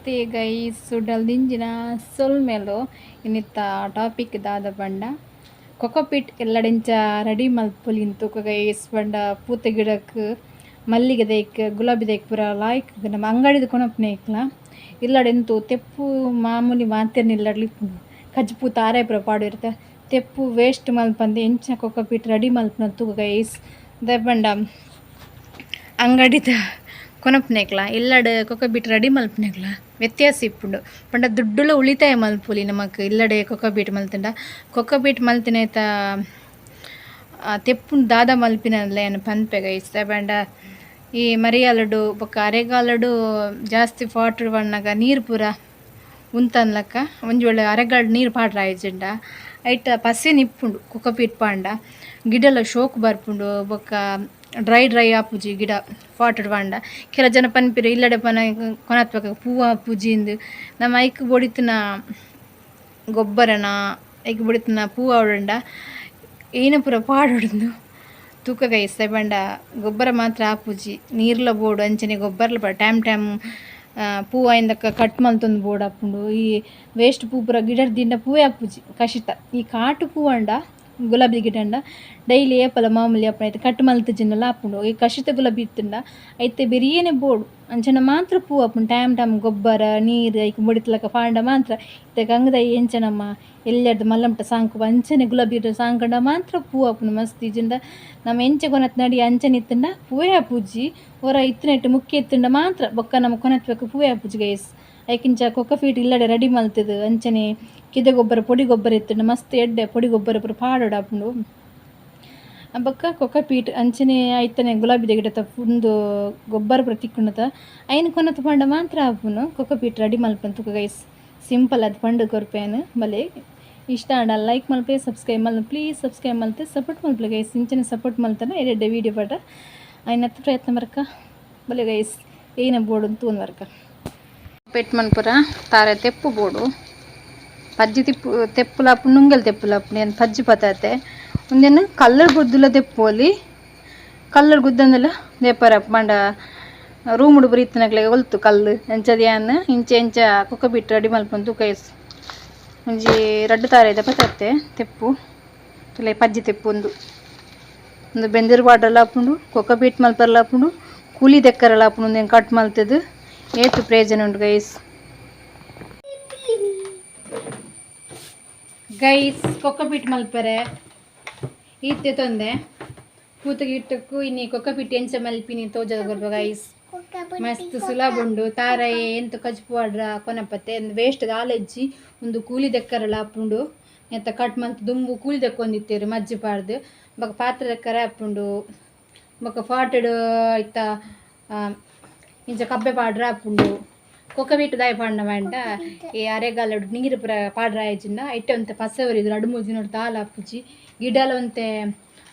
ನಮಸ್ತೆ guys ಸುಡಲ್ದಿಂಜಿನ ಸೊಲ್ಮೇಲು ಇನ್ನಿತ್ತ topic ದಾದ ಬಂಡ ಕೊಕೊಪಿಟ್ ಎಲ್ಲಡೆಂಚ ರೆಡಿ ಮಲ್ಪೊಲಿಂತು ಗೈಸ್ ಬಂಡ ಪೂತೆ ಗಿಡಕ್ಕೆ ಮಲ್ಲಿಗೆ ದೈಕ್ ಗುಲಾಬಿ ದೈಕ್ ಪೂರ ಲಾಯ್ಕ್ ನಮ್ಮ ಅಂಗಡಿದ ಕೊನಪ್ನೇಕ್ಲ ಇಲ್ಲಡೆಂತು ತೆಪ್ಪು ಮಾಮೂಲಿ ಮಾತೇನು ಇಲ್ಲಡ್ಲಿ ಕಜ್ಜಿ ಪೂತ ಆರೇ ಪೂರ ಪಾಡು ಇರುತ್ತೆ ತೆಪ್ಪು ವೇಸ್ಟ್ ಮಲ್ಪಂದು ಎಂಚ ಕೊಕೊಪಿಟ್ ರೆಡಿ ಮಲ್ಪನಂತು ಗೈಸ್ ದಯಪಂಡ ಅಂಗಡಿದ ಕೊನಪ್ನೇಕ್ಲ ಇಲ್ಲಡ್ ಕೊಕೊಬಿಟ್ ರೆಡಿ ಮಲ್ಪನೇಕ್ಲ ವ್ಯತ್ಯಾಸ ಇಪ್ಪುಂಡು ಪಂಡ ದುಡ್ಡುಲ ಉಳಿತಾಯ ಮಲ್ಪೊಲಿ ನಮಕ್ ಇಲ್ಲಡೆ ಕೊಕೊಬಿಟ್ ಮಲ್ತಂಡ ಕೊಕೊಬಿಟ್ ಮಲ್ತಿನೈತ ತೆಪ್ಪುಂಡು ದಾದ ಮಲ್ಪಿನಲ್ಲ ಏನು ಪನ್ಪೆ ಗೈಸ್ ಪಂಡ ಈ ಮರಿಯಾಲಡು ಬೊಕ್ಕ ಅರೆಗಾಲಡು ಜಾಸ್ತಿ ಫಾಟ್ರ್ ಬಣ್ಣಗ ನೀರು ಪೂರ ಉಂತನ್ಲಕ್ಕ ಒಂಜಿ ಒಳ್ಳೆ ಅರೆಗಾಲು ನೀರು ಪಾಡ್ರ ಆಯ್ಜಂಡ ಐಟ ಪಸೆ ನಿಪ್ಪುಂಡು ಕೊಕೊಪಿಟ್ ಪಾಂಡ ಗಿಡಲ ಶೋಕು ಬರ್ಪುಂಡು ಬೊಕ್ಕ ಡ್ರೈ ಆಪುಜಿ ಗಿಡ ಫಾಟಡ್ ಪಾಂಡ ಕೆಲ ಜನ ಪನ್ಪಿರು ಇಲ್ಲಡೆ ಪನ ಕೊನತ್ವಕ ಪೂವು ಆಪುಜಿಂದು ನಮ್ಮ ಐಕ್ ಬೊಡಿತಿನ ಗೊಬ್ಬರನ ಐಕ್ ಬೊಡಿತಿನ ಪೂವು ಆವಡಂಡ ಏನ ಪೂರ ಪಾಡೊಂದು ತೂಕ ಗೈಸ್ ಪಂಡ ಗೊಬ್ಬರ ಮಾತ್ರ ಆಪುಜಿ ನೀರ್ಲ ಬೋಡು ಅಂಚನೆ ಗೊಬ್ಬರಲ ಪಡ ಟೈಮ್ ಪೂವು ಆಯಿಂದಕ್ಕ ಕಟ್ ಮಲ್ತೊಂದು ಬೋರ್ಡ್ ಆಪುಂಡು ಈ ವೇಸ್ಟ್ ಪೂ ಪೂರ ಗಿಡದ ದಿಂಡ ಪೂವೇ ಆಪುಜಿ ಕಷಿತ ಈ ಕಾಟು ಪೂವಂಡ ಗುಲಾಬಿ ಗಿಡಂಡ ಡೈಲಿ ಏಪಲ ಮಾಮೂಲಿ ಅಪ್ಪನ ಐತೆ ಕಟ್ ಮಲ್ತಜಿನ್ನಲ್ಲ ಆಪುಂಡು ಈ ಕಷಿತ ಗುಲಾಬಿ ಇತ್ತಂಡ ಐತೆ ಬೆರಿಯೇನೆ ಬೋಡು ಅಂಚನ ಮಾತ್ರ ಪೂ ಆಪುಂಡು ಟೈಮ್ ಗೊಬ್ಬರ ನೀರು ಐಕ್ ಬೊಡಿತ್ಲಕ ಪಾಂಡ ಮಾತ್ರ ಇತ್ತೆ ಅಂಗದ ಎಂಚನಮ್ಮ ಎಲ್ಲರ್ದು ಮಲ್ಲಮಟ ಸಾಂಕು ಅಂಚನೆ ಗುಲಾಬಿ ಗಿಡ ಸಾಂಕಂಡ ಮಾತ್ರ ಪೂ ಆಪುಂಡು ಮಸ್ತ್ ಇಜಿಂದ ನಮ್ಮ ಎಂಚ ಕೊನತ್ ನಡಿ ಅಂಚನೆ ಇತ್ತಂಡ ಪೂವೇ ಆಪುಜಿ ಹೊರ ಇತ್ತಿನಟ್ಟು ಮುಖ್ಯ ಇತ್ತಂಡ ಮಾತ್ರ ಬೊಕ್ಕ ನಮ್ಮ ಕೊನತ್ಬೇಕು ಪೂವೇ ಆಪುಜಿ ಗೈಸ್ ಐಕಿಂಚ ಕೊಕೊಫೀಟ್ ಇಲ್ಲಡೆ ರೆಡಿ ಮಲ್ತದು ಅಂಚನೆ ಕಿದೆ ಗೊಬ್ಬರ ಪೊಡಿ ಗೊಬ್ಬರ ಇತ್ತಂಡ ಮಸ್ತ್ ಎಡ್ಡೆ ಪೊಡಿ ಗೊಬ್ಬರ ಪೂರ ಪಾಡೋಡು ಆಪುಂಡು ಬೊಕ್ಕ ಕೊಕೊಪೀಟ್ ಅಂಚನೆ ಐತನೆ ಗುಲಾಬಿ ಗಿಡ ಒಂದು ಗೊಬ್ಬರ ಪೂರ ತಿಕ್ಕುಂಡತ ಐನು ಕೊನತ ಪಂಡ ಮಾತ್ರ ಆಪುನು ಕೊಕೊಪೀಟ್ ರೆಡಿ ಮಲ್ಪನ ತುಕ ಗೈಸ್ ಸಿಂಪಲ್ ಅದು ಪಂಡು ಕೊರ್ಪೇನು ಬಲೆ ಇಷ್ಟ ಆಂಡ ಲೈಕ್ ಮಲ್ಪೆ ಸಬ್ಸ್ಕ್ರೈಬ್ ಮಲ್ಪೆ ಪ್ಲೀಸ್ ಸಬ್ಸ್ಕ್ರೈಬ್ ಮಲ್ತೆ ಸಪೋರ್ಟ್ ಮಲ್ಪಲೆ ಗೈಸ್ ಇಂಚನೆ ಸಪೋರ್ಟ್ ಮಲ್ತಾನೆ ಎಡ್ಡೆ ವೀಡಿಯೋ ಪಟ ಐನತ್ತು ಪ್ರಯತ್ನ ಬರ್ಕ ಬಲೆ ಗೈಸ್ ಏನ ಬೋರ್ಡು ಅಂತ ಒಂದು ವರ್ಕ ಪೆಟ್ ಮನ್ಪುರ ತಾರೆ ತೆಪ್ಪು ಬೋಡು ಪಜ್ಜಿ ತೆಪ್ಪುಲಾಪು ನುಂಗೆಲ್ ತೆಪ್ಪುಲಾಪು ಏನು ಪಜ್ಜಿ ಪತಾತೆ ಒಂದೇನು ಕಲ್ಲರ್ ಗುದ್ದುಲ ತೆಪ್ಪೋಲಿ ಕಲ್ಲರ್ ಗುದ್ದಂದೆಲ್ಲ ದೇಪರ ಮಂಡ ರೂಮುಡು ಬರೀತನಗ್ಲೆ ಒಲ್ತು ಕಲ್ಲು ಎಂಚದ್ಯಾನ್ ಇಂಚ ಕೊಕೊಬಿಟ್ಟು ರೆಡಿ ಮಲ್ಪಂತು ಕೈಸ್ ಒಂಜಿ ರಡ್ಡು ತಾರೆ ಇದೆ ಪತಾತೆ ತೆಪ್ಪು ತುಲೆ ಪಜ್ಜಿ ತೆಪ್ಪು ಒಂದು ಬೆಂದಿರು ಬಾಟಲ್ ಹಾಪುಂಡು ಕೊಕೊಬಿಟ್ ಮಲ್ಪರ್ಲ ಹಾಪುಂಡು ಕೂಲಿ ದೆಕ್ಕರಲ್ಲ ಹಾಪುಂಡು ಒಂದೇನು ಕಟ್ ಮಲ್ತದು ಏತು ಪ್ರಯೋಜನ ಉಂಟು ಗೈಸ್ ಕೊಕೊಪಿಟ್ ಮಲ್ಪರೆ ಈತೆ ತೊಂದೆ ಕೂತಗೆ ಇಟ್ಟಕ್ಕೂ ಇನ್ನಿ ಕೊಕೊಪಿಟ್ ಎಂಚ ಮಲ್ಪಿನಿ ತೋಜದ ಬರ್ಬ ಗೈಸ್ ಮಸ್ತ್ ಸುಲಭ ಉಂಡು ತಾರ ಎಂತ ಕಜ್ಪುವಾಡ್ರ ಕೊನಪತ್ತೆ ವೇಸ್ಟ್ ಆಲೆಜ್ಜಿ ಒಂದು ಕೂಲಿ ದೆಕ್ಕರಲ್ಲ ಹಾಪುಂಡು ಎಂತ ಕಟ್ ಮಲ್ತು ದುಂಬು ಕೂಲಿ ದೆಕ್ಕೊಂದಿತ್ತೇರು ಮಜ್ಜಿ ಪಾಡ್ದು ಬೊಕ ಪಾತ್ರ ದೆಕ್ಕರ ಹಾಪುಂಡು ಬೊಕ ಫಾಟೆಡ್ ಇತ್ತ ಇಂಚ ಕಬ್ಬೆ ಪಾಡ್ರ ಹಾಪುಂಡು ಕೊಕೊಬಿಟ್ಟು ದಾಯ ಪಾಂಡ ಮಾಡ್ದ ಈ ಅರೆಗಾಲಡು ನೀರು ಪೂರ ಪಾಡ್ರ ಆಯ್ಜಿಂದ ಐಟೆ ಒಂತೆ ಪಸವರಿದ್ರು ಅಡುಮೂರು ದಿನ ತಾಲ ಹಾಪುಜಿ ಗಿಡಲ ಒಂತೆ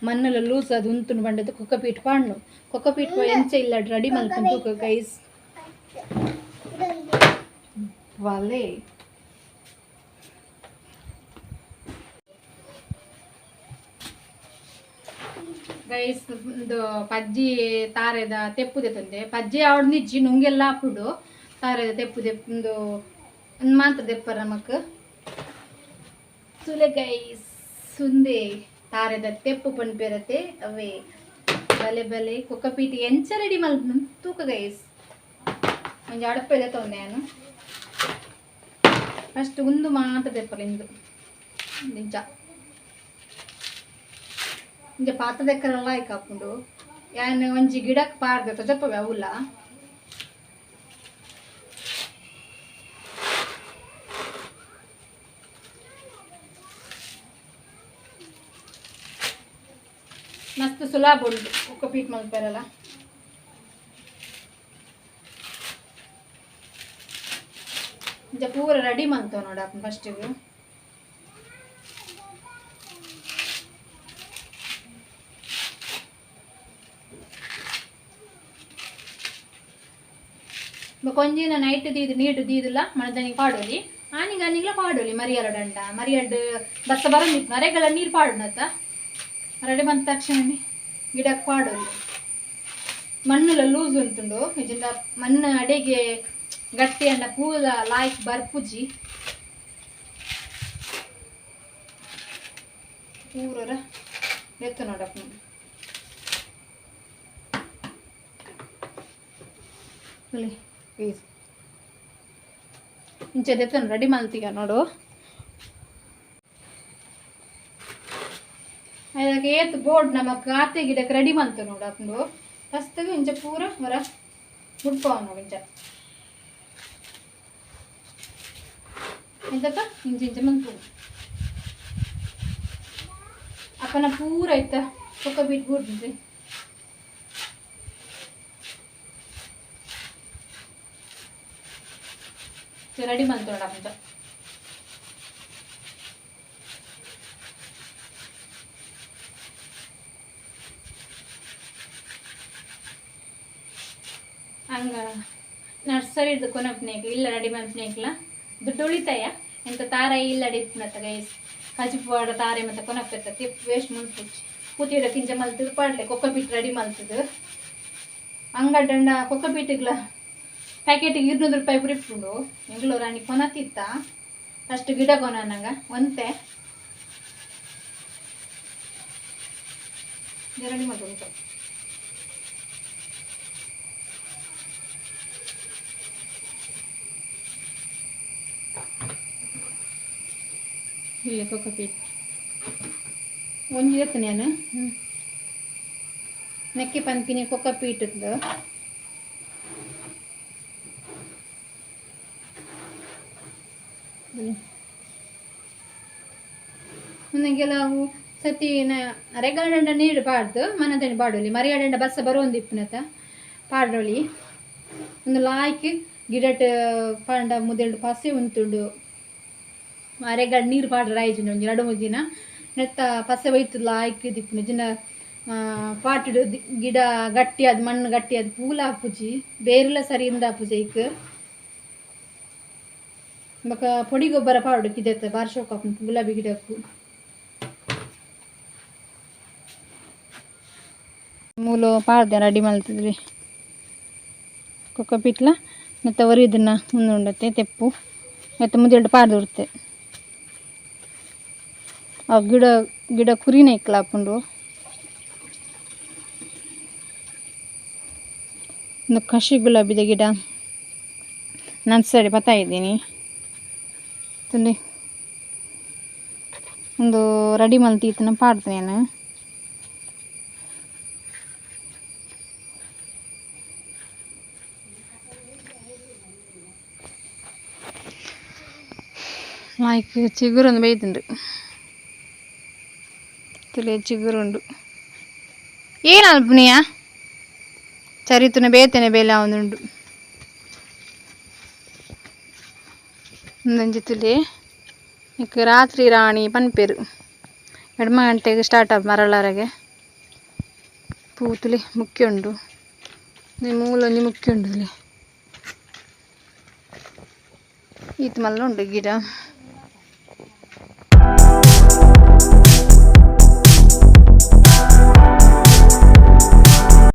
ಮಣ್ಣೆಲ್ಲ ಲೂಸ್ ಅದು ಉಂತುಂಡು ಬಂಡದ್ದು ಕೊಕೊಪೀಟ್ ಪಾಂಡು ಕೊಕೊಪೀಟ್ ಎಂಚ ಇಲ್ಲ ರೆಡಿ ಮಲ್ಪನ್ ತೂಕ ಗೈಸ್ ವಾಲೆ ಗೈಸ್ ಒಂದು ಪಜ್ಜಿ ತಾರೆದ ತೆಪ್ಪುದೆ ತಂದೆ ಪಜ್ಜಿ ಅವಡ್ನಿಜ್ಜಿ ನುಂಗೆಲ್ಲ ಹಾಪುಡು ತಾರೆದ ತೆಪ್ಪುದೆ ಒಂದು ಮಾತ್ರ ದೆಪ್ಪರ ನಮಕ್ ಸುಲೆ ಗೈಸ್ ಸುಂದೆ ತಾರೆದ ತೆಪ್ಪು ಪನ್ಪೇರತೆ ಅವೇ ಬಲೆ ಬಲೆ ಕೊಕೊಪೀಟ್ ಎಂಚ ರೆಡಿ ಮಲ್ಪನು ತೂಕ ಗೈಸ್ ಒಂಜಿ ಅಡಪೆಲೆ ತೊಂದೆ ನಾನು ಫಸ್ಟ್ ಒಂದು ಮಾತ್ರ ದೆಪ್ಪಲ ಇಂದು ನಿಜ ಇಂಜ ಪಾತ್ರ ದೆಕ್ಕರೆಲ್ಲ ಆಯ್ಕೆ ಹಾಪುಂಡು ಯಾನು ಒಂಜಿ ಗಿಡಕ್ಕೆ ಪಾರ್ದೆ ತೊಜಪ್ಪವೆ ಅವಲ್ಲ ಮಸ್ತ್ ಸುಲಭ ಉಂಟು ಕೊಕೊಪೀಟ್ ಮಲ್ಪೆರಲ್ಲ ಇಂಜ ಪೂರ ರೆಡಿ ಮಲ್ತವ ನೋಡ ಫಸ್ಟಿಗೆ ಕೊಂಜಿನ ನೈಟ್ ದೀದು ನೀಟು ದೀದಿಲ್ಲ ಮಣದನಿಗೆ ಪಾಡೋಲಿ ಆನಿಗನಿಗ್ಲ ಪಾಡೋಲಿ ಮರಿಯರಡಂಡ ಮರಿಯಡ್ ಬತ್ತ ಬರಂದಿತ್ತು ಮರೆಗಳ ನೀರು ಪಾಡೋಣತ್ತ ರೆಡಿ ಬಂದ ತಕ್ಷಣ ಗಿಡಕ್ಕೆ ಪಾಡೋಲಿ ಮಣ್ಣೆಲ್ಲ ಲೂಸ್ ಉಂಟುಂಡು ಇದರಿಂದ ಮಣ್ಣು ಅಡೆಗೆ ಗಟ್ಟಿ ಅಂಡ ಪೂಲ ಲಾಯ್ಕ್ ಬರ್ಪುಜಿ ಪೂರ ಎತ್ತು ನೋಡಪ್ಪ ಪ್ಲೀಸ್ ಇಂಚೆದೆತ್ತನು ರೆಡಿ ಮಾಡ್ತೀಗ ನೋಡು ಅದಕ್ಕೆ ಏತ್ ಬೋರ್ಡ್ ನಮಕ್ ಆತೆ ಗಿಡಕ್ಕೆ ರೆಡಿ ಮಾಡ್ತು ನೋಡು ಅಪ್ಪಂದು ಫಸ್ಟಿಗೆ ಇಂಚ ಪೂರ ಹೊರ ಮುಡ್ಪವ ನಾವು ಇಂಚ ಎಂತಕ್ಕ ಇಂಚ ಇಂಚ ಮಂತು ಅಪ್ಪನ ಪೂರ ಆಯ್ತಾ ಪಕ್ಕ ಬಿಟ್ಟು ಬಿಡ್ರಿ ರೆಡಿ ಮಾಡ್ತು ನೋಡಪ್ಪ ಹಂಗ ನರ್ಸರಿದು ಕೊನಪ್ನೇಕ ಇಲ್ಲ ರೆಡಿ ಮಾಡ್ನೇಕಲ ದುಡ್ಡು ಉಳಿತಾಯ ಎಂತ ತಾರ ಇಲ್ಲ ಅಡಿತ್ನತ್ತ ಗೈಸ್ ಕಜಿಪುವಾಡ ತಾರೆ ಮತ್ತೆ ಕೊನಪ್ಪೆತ್ತ ತಿಪ್ಪು ವೇಸ್ಟ್ ಮುಲ್ಪುಚ್ಚಿ ಕೂತಿಡ ಕಿಂಚ ಮಲ್ತದು ಪಾಡ್ಲೆ ಕೊಕ್ಕ ಬಿಟ್ಟು ರೆಡಿ ಮಲ್ತದು ಅಂಗಡ್ಡ ಕೊಕ್ಕ ಬಿಟ್ಟಿಗ್ಲ ಪ್ಯಾಕೆಟಿಗೆ 200 ರೂಪಾಯಿ ಬುರಿಪುಂಡು ಎಂಗ್ಳೂರು ರಾಣಿ ಕೊನತಿತ್ತ ಅಷ್ಟು ಗಿಡ ಕೊನ ನಂಗೆ ಒಂತೆ ರೆಡಿ ಮಾಡ್ಕೊಂಡು ಇಲ್ಲ ಕೊಕ್ಕಪೀಟ್ ಒಂಜಿ ಇರುತ್ತೆ ನಾನು ನೆಕ್ಕೆ ಪಂಪಿನಿ ಕೊಕ್ಕಪೀಟದ್ದು ಕೆಲವು ಸತಿ ಅರೆಗಾಡಂಡ ನೀರು ಪಾಡ್ದು ಮನದಣ್ಣಿ ಪಾಡೋಲಿ ಮರಿಯಾಡಂಡ ಬಸ್ಸ ಬರೋಂದಿಪ್ಪನತ ಪಾಡ್ರೊಳಿ ಒಂದು ಲಾಯ್ಕ್ ಗಿಡಟ್ ಪಾಂಡ ಮುದೆಲ್ಡು ಪಸೆ ಉಂಟುಂಡು ಅರೆಗಾಡ್ ನೀರು ಪಾಡ್ರ ಆಯ್ಜುಂಡು ಒಂಜಿ 2-3 ದಿನ ನೆತ್ತ ಪಸೆ ಒಯ್ತು ಲಾಯ್ಕ್ ದಿಪ್ಪುನ ಜಿನ ಪಾಟಿಡು ಗಿಡ ಗಟ್ಟಿ ಅದು ಮಣ್ಣು ಗಟ್ಟಿ ಅದು ಪೂಲ ಹಾಪುಜಿ ಬೇರೆಲ್ಲ ಸರಿಯಿಂದ ಹಾಪುಜಿ ಐಕ್ ಬಕ ಪೊಡಿ ಗೊಬ್ಬರ ಪಾಡು ಕಿದೆತ್ತ ಬಾರ್ಶೋಕ್ ಹಾಪುಂಡು ಗುಲಾಬಿ ಗಿಡಕ್ಕೂ ಮೂಲು ಪಾಡ್ದೆ ರೆಡಿ ಮಲ್ತದ್ರಿ ಕೊಕ್ಕಪಿಟ್ಲ ಮತ್ತು ಒರಿದನ್ನ ಮುಂದುಂಡತ್ತೆ ತೆಪ್ಪು ಮತ್ತು ಮುದ್ದೆರಡು ಪಾಡ್ದು ಉಡ್ತೆ ಆ ಗಿಡ ಕುರಿನ ಇಕ್ಕಲ ಹಾಪುಂಡು ಒಂದು ಕಷಿ ಗುಲಾಬಿದ ಗಿಡ ನರ್ಸರಿ ಬರ್ತಾ ಇದ್ದೀನಿ ತುಳಿ ಒಂದು ರೆಡಿ ಮಲ್ತೀತನ ಪಾಡ್ದೆ ನಾನು ಲೈಕ್ ಚಿಗುರೊಂದು ಬೇಯ್ತುಂಡು ತುಲೆ ಚಿಗುರುಂಡು ಏನು ಅಲ್ಪನಿಯ ಚರಿತುನ ಬೇತೇನೆ ಬೇಲೆ ಅವನುಂಡು ಒಂದೊಂಜಿ ತುಲೆ ಈಗ ರಾತ್ರಿ ರಾಣಿ ಪನ್ಪೇರು 2 ಗಂಟೆಗೆ ಸ್ಟಾರ್ಟ್ ಆಗ ಮರಳಾರಗೆ ಪೂ ತುಲೆ ಮುಖ್ಯ ಉಂಡು ಮೂಲೊಂಜಿ ಮುಖ್ಯ ಉಂಡು ತುಲೆ ಈತ ಮಲ್ಲ ಉಂಡು ಗಿಡ